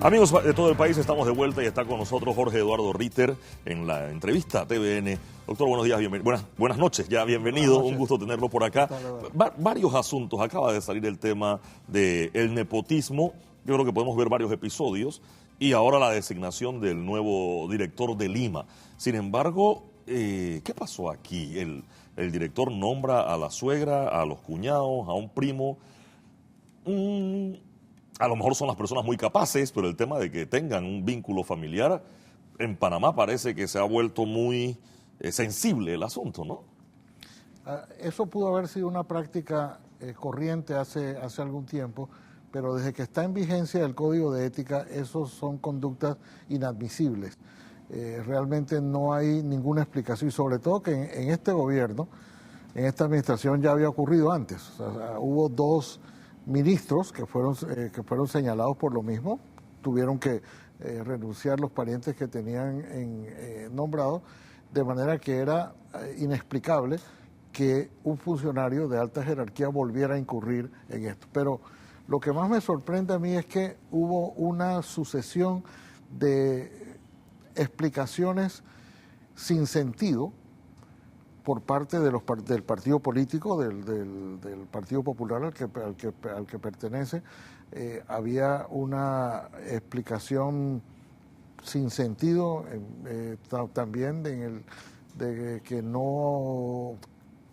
Amigos de todo el país, estamos de vuelta y está con nosotros Jorge Eduardo Ritter en la entrevista TVN. Doctor, buenos días, buenas noches, ya bienvenido, un gusto tenerlo por acá. Varios asuntos, acaba de salir el tema del nepotismo, yo creo que podemos ver varios episodios, y ahora la designación del nuevo director de Lima. Sin embargo, ¿qué pasó aquí? El director nombra a la suegra, a los cuñados, a un primo. A lo mejor son las personas muy capaces, pero el tema de que tengan un vínculo familiar, en Panamá parece que se ha vuelto muy sensible el asunto, ¿no? Eso pudo haber sido una práctica corriente hace algún tiempo, pero desde que está en vigencia el Código de Ética, esos son conductas inadmisibles. Realmente no hay ninguna explicación, y sobre todo que en este gobierno, en esta administración ya había ocurrido antes. O sea, hubo dos ministros que fueron señalados por lo mismo, tuvieron que renunciar los parientes que tenían nombrados, de manera que era inexplicable que un funcionario de alta jerarquía volviera a incurrir en esto. Pero lo que más me sorprende a mí es que hubo una sucesión de explicaciones sin sentido por parte de del partido político, del Partido Popular al que pertenece. Había una explicación sin sentido también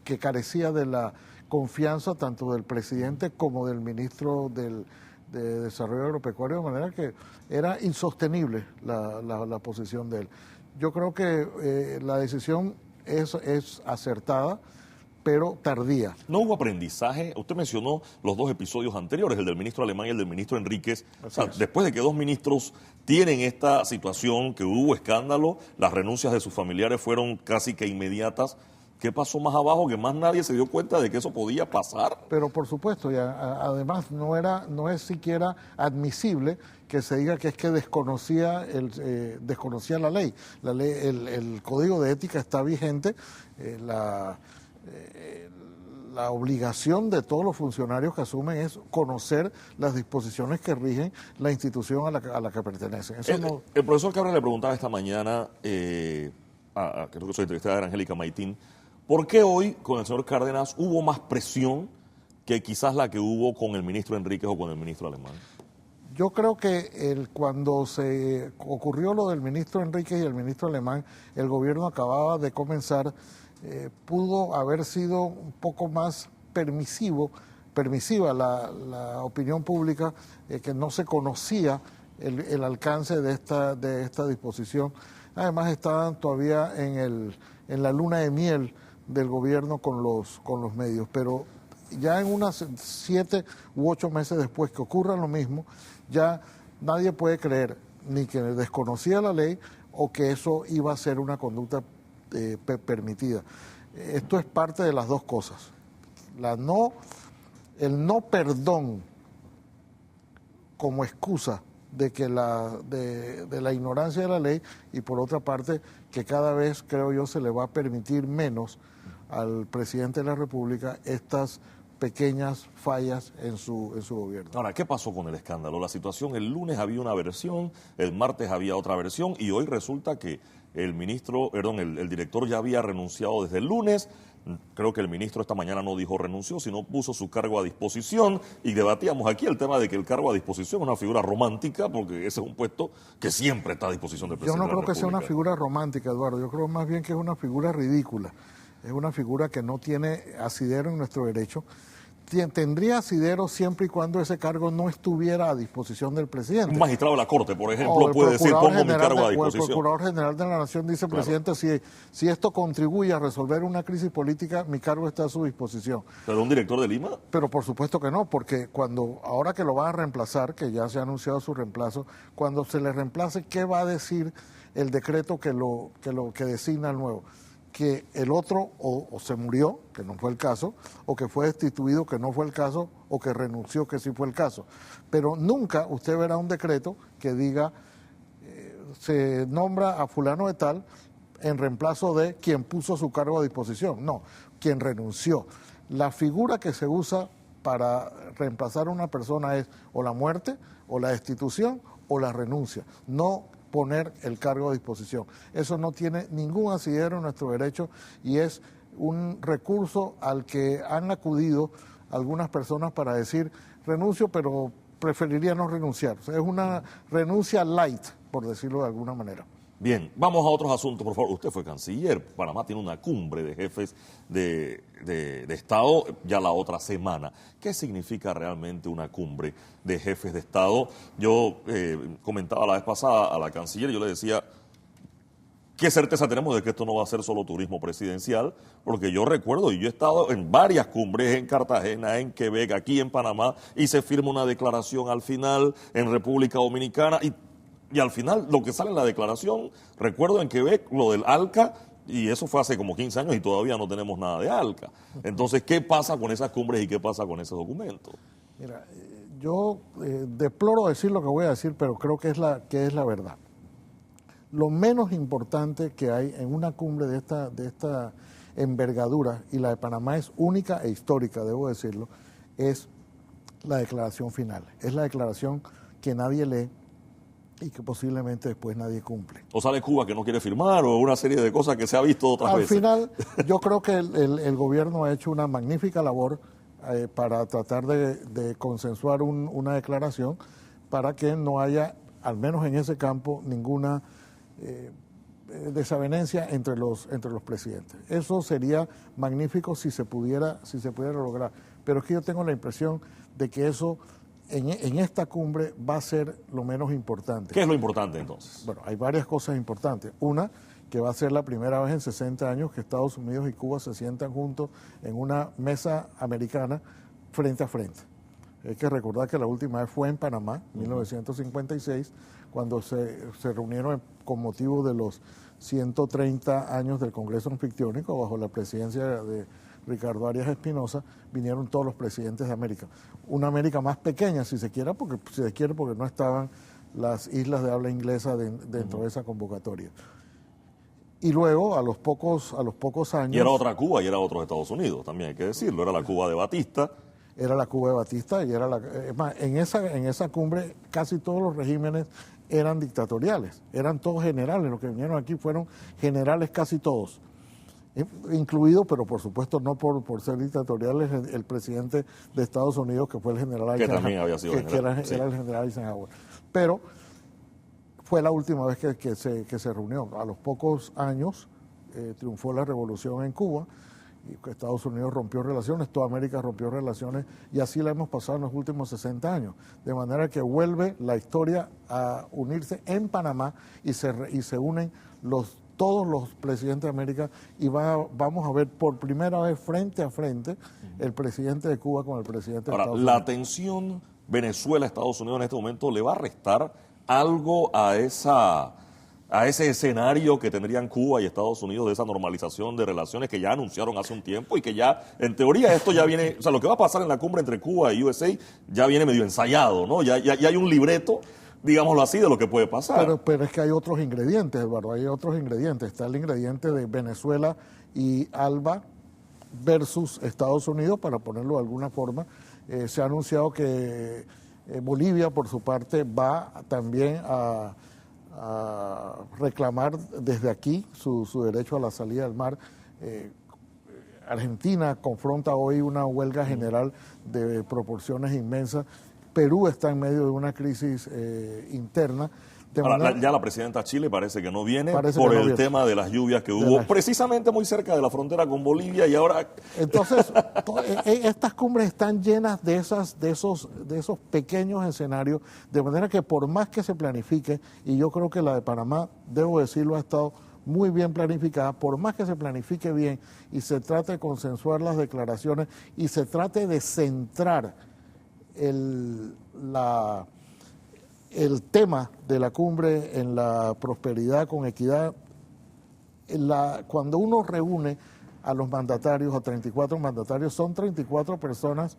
que carecía de la confianza tanto del presidente como del ministro de Desarrollo Agropecuario, de manera que era insostenible la posición de él. Yo creo que la decisión es acertada, pero tardía. ¿No hubo aprendizaje? Usted mencionó los dos episodios anteriores, el del ministro Alemán y el del ministro Enríquez. O sea, después de que dos ministros tienen esta situación, que hubo escándalo, las renuncias de sus familiares fueron casi que inmediatas. ¿Qué pasó más abajo? Que más nadie se dio cuenta de que eso podía pasar. Pero por supuesto, y además no es siquiera admisible que se diga que es que desconocía la ley. El Código de Ética está vigente, la obligación de todos los funcionarios que asumen es conocer las disposiciones que rigen la institución a la que pertenecen. El profesor Cabral le preguntaba esta mañana, creo que soy entrevistada de Angélica Maitín, ¿por qué hoy con el señor Cárdenas hubo más presión que quizás la que hubo con el ministro Enríquez o con el ministro Alemán? Yo creo que cuando se ocurrió lo del ministro Enríquez y el ministro Alemán, el gobierno acababa de comenzar, pudo haber sido un poco más permisiva la opinión pública, que no se conocía el alcance de esta disposición. Además estaban todavía en la luna de miel del gobierno con los medios, pero ya en unas 7 u 8 meses después que ocurra lo mismo, ya nadie puede creer ni que desconocía la ley o que eso iba a ser una conducta permitida. Esto es parte de las dos cosas. El no perdón como excusa de que de la ignorancia de la ley, y por otra parte que cada vez, creo yo, se le va a permitir menos al presidente de la República estas pequeñas fallas en su gobierno. Ahora, ¿qué pasó con el escándalo? La situación, el lunes había una versión, el martes había otra versión, y hoy resulta que el director ya había renunciado desde el lunes. Creo que el ministro esta mañana no dijo renunció, sino puso su cargo a disposición, y debatíamos aquí el tema de que el cargo a disposición es una figura romántica, porque ese es un puesto que siempre está a disposición del presidente. Yo no creo que sea una figura romántica, Eduardo, yo creo más bien que es una figura ridícula. Es una figura que no tiene asidero en nuestro derecho. Tendría asidero siempre y cuando ese cargo no estuviera a disposición del presidente. Un magistrado de la Corte, por ejemplo, puede decir pongo mi cargo a disposición. O el Procurador General de la Nación dice, claro, presidente, si esto contribuye a resolver una crisis política, mi cargo está a su disposición. ¿Pero un director de Lima? Pero por supuesto que no, porque ahora que lo van a reemplazar, que ya se ha anunciado su reemplazo, cuando se le reemplace, ¿qué va a decir el decreto que designa al nuevo? Que el otro o se murió, que no fue el caso, o que fue destituido, que no fue el caso, o que renunció, que sí fue el caso. Pero nunca usted verá un decreto que diga, se nombra a fulano de tal en reemplazo de quien puso su cargo a disposición. No, quien renunció. La figura que se usa para reemplazar a una persona es o la muerte, o la destitución, o la renuncia, no poner el cargo a disposición. Eso no tiene ningún asidero en nuestro derecho y es un recurso al que han acudido algunas personas para decir renuncio, pero preferiría no renunciar. O sea, es una renuncia light, por decirlo de alguna manera. Bien, vamos a otros asuntos, por favor. Usted fue canciller. Panamá tiene una cumbre de jefes de Estado ya la otra semana. ¿Qué significa realmente una cumbre de jefes de Estado? Yo comentaba la vez pasada a la canciller, yo le decía, ¿qué certeza tenemos de que esto no va a ser solo turismo presidencial? Porque yo recuerdo, y yo he estado en varias cumbres, en Cartagena, en Quebec, aquí en Panamá, y se firma una declaración al final en República Dominicana, y al final lo que sale en la declaración, recuerdo en Quebec lo del ALCA, y eso fue hace como 15 años y todavía no tenemos nada de ALCA. Entonces, ¿qué pasa con esas cumbres y qué pasa con ese documento? Mira, yo deploro decir lo que voy a decir, pero creo que es la verdad. Lo menos importante que hay en una cumbre de esta envergadura, y la de Panamá es única e histórica, debo decirlo, es la declaración final. Es la declaración que nadie lee y que posiblemente después nadie cumple. O sale Cuba que no quiere firmar, o una serie de cosas que se ha visto otras veces. Al final, yo creo que el gobierno ha hecho una magnífica labor para tratar de consensuar una declaración para que no haya, al menos en ese campo, ninguna desavenencia entre los presidentes. Eso sería magnífico si se pudiera lograr. Pero es que yo tengo la impresión de que eso en esta cumbre va a ser lo menos importante. ¿Qué es lo importante entonces? Bueno, hay varias cosas importantes. Una, que va a ser la primera vez en 60 años que Estados Unidos y Cuba se sientan juntos en una mesa americana frente a frente. Hay que recordar que la última vez fue en Panamá, 1956, cuando se reunieron con motivo de los 130 años del Congreso Anfictiónico, bajo la presidencia de Ricardo Arias Espinosa, vinieron todos los presidentes de América. Una América más pequeña, si se quiere, porque no estaban las islas de habla inglesa dentro de esa convocatoria. Y luego, a los pocos años... Y era otra Cuba y era otro Estados Unidos, también hay que decirlo. Era la Cuba de Batista. Era la Cuba de Batista y era en esa cumbre casi todos los regímenes eran dictatoriales, eran todos generales. Los que vinieron aquí fueron generales casi todos, incluido, pero por supuesto no por ser dictatoriales, el presidente de Estados Unidos, que fue el general Eisenhower. Que también había sido general. Era el general Eisenhower. Pero fue la última vez que se reunió. A los pocos años triunfó la revolución en Cuba, y Estados Unidos rompió relaciones, toda América rompió relaciones, y así la hemos pasado en los últimos 60 años. De manera que vuelve la historia a unirse en Panamá y se unen todos los presidentes de América, y vamos a ver por primera vez frente a frente el presidente de Cuba con el presidente de Estados Unidos. La tensión Venezuela-Estados Unidos en este momento le va a restar algo a ese escenario que tendrían Cuba y Estados Unidos de esa normalización de relaciones que ya anunciaron hace un tiempo y que ya, en teoría, esto ya viene, o sea, lo que va a pasar en la cumbre entre Cuba y USA ya viene medio ensayado, ¿no? Ya hay un libreto, digámoslo así, de lo que puede pasar. Pero es que hay otros ingredientes, Eduardo, hay otros ingredientes. Está el ingrediente de Venezuela y ALBA versus Estados Unidos, para ponerlo de alguna forma. Se ha anunciado que Bolivia, por su parte, va también a reclamar desde aquí su derecho a la salida del mar. Argentina confronta hoy una huelga general de proporciones inmensas. Perú está en medio de una crisis interna. Ahora, ya la presidenta Chile parece que no viene por el tema de las lluvias que hubo precisamente muy cerca de la frontera con Bolivia, y ahora... Entonces, estas cumbres están llenas de esos pequeños escenarios, de manera que por más que se planifique, y yo creo que la de Panamá, debo decirlo, ha estado muy bien planificada, por más que se planifique bien y se trate de consensuar las declaraciones y se trate de centrar el tema de la cumbre en la prosperidad con equidad. Cuando uno reúne a los mandatarios, a 34 mandatarios, son 34 personas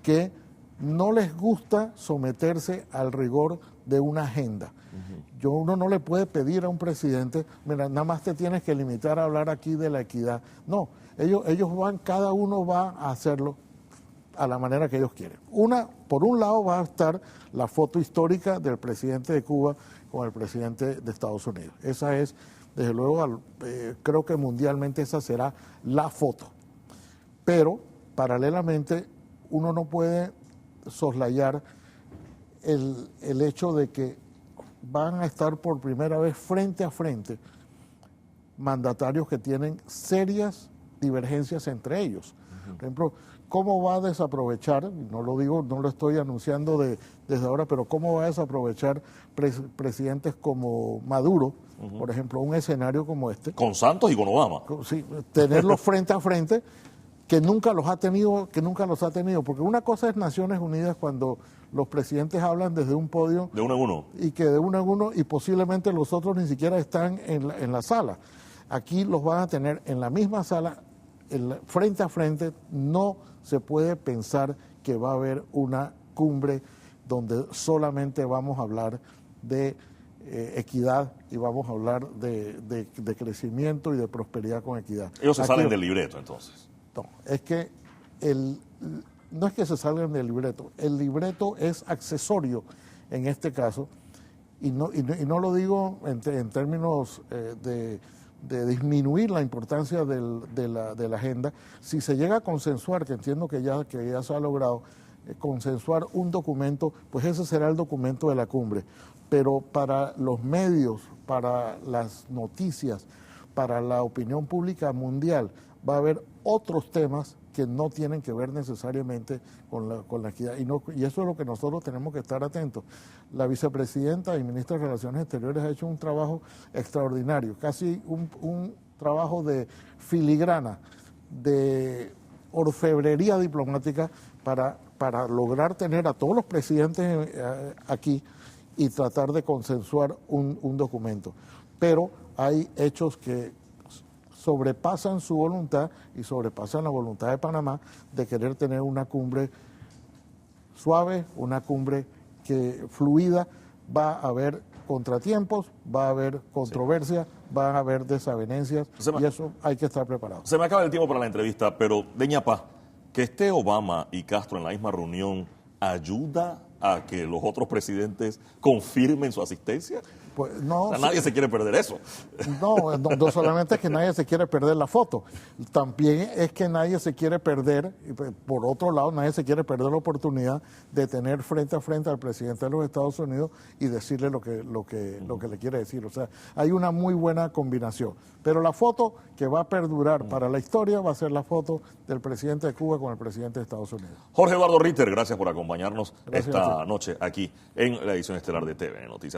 que no les gusta someterse al rigor de una agenda. Uno no le puede pedir a un presidente, mira, nada más te tienes que limitar a hablar aquí de la equidad. No, ellos van, cada uno va a hacerlo a la manera que ellos quieren. Por un lado va a estar la foto histórica del presidente de Cuba con el presidente de Estados Unidos. Esa es, desde luego, creo que mundialmente esa será la foto. Pero, paralelamente, uno no puede soslayar el hecho de que van a estar por primera vez frente a frente mandatarios que tienen serias divergencias entre ellos. Por ejemplo, ¿cómo va a desaprovechar, no lo digo, no lo estoy anunciando desde ahora, pero cómo va a desaprovechar presidentes como Maduro, por ejemplo, un escenario como este? Con Santos y con Obama. Sí, tenerlos frente a frente, que nunca los ha tenido, porque una cosa es Naciones Unidas cuando los presidentes hablan desde un podio de uno en uno y que de uno en uno y posiblemente los otros ni siquiera están en la sala. Aquí los van a tener en la misma sala, frente a frente. No se puede pensar que va a haber una cumbre donde solamente vamos a hablar de equidad y vamos a hablar de crecimiento y de prosperidad con equidad. Ellos se salen del libreto, entonces. No, es que no es que se salgan del libreto, el libreto es accesorio en este caso, y no lo digo en términos de disminuir la importancia de la agenda. Si se llega a consensuar, que entiendo que ya se ha logrado, consensuar un documento, pues ese será el documento de la cumbre. Pero para los medios, para las noticias, para la opinión pública mundial, va a haber otros temas que no tienen que ver necesariamente con la equidad. Y eso es lo que nosotros tenemos que estar atentos. La vicepresidenta y ministra de Relaciones Exteriores ha hecho un trabajo extraordinario, casi un trabajo de filigrana, de orfebrería diplomática para lograr tener a todos los presidentes aquí y tratar de consensuar un documento. Pero hay hechos que sobrepasan su voluntad y sobrepasan la voluntad de Panamá de querer tener una cumbre suave, una cumbre fluida. Va a haber contratiempos, va a haber controversia, van a haber desavenencias y eso hay que estar preparado. Se me acaba el tiempo para la entrevista, pero de ñapa, que esté Obama y Castro en la misma reunión, ¿ayuda a que los otros presidentes confirmen su asistencia? Pues no, o sea, nadie se quiere perder eso. No solamente es que nadie se quiere perder la foto, también es que nadie se quiere perder, por otro lado, nadie se quiere perder la oportunidad de tener frente a frente al presidente de los Estados Unidos y decirle lo que le quiere decir. O sea, hay una muy buena combinación. Pero la foto que va a perdurar para la historia va a ser la foto del presidente de Cuba con el presidente de Estados Unidos. Jorge Eduardo Ritter, gracias por acompañarnos esta noche aquí en la edición estelar de TVN Noticias.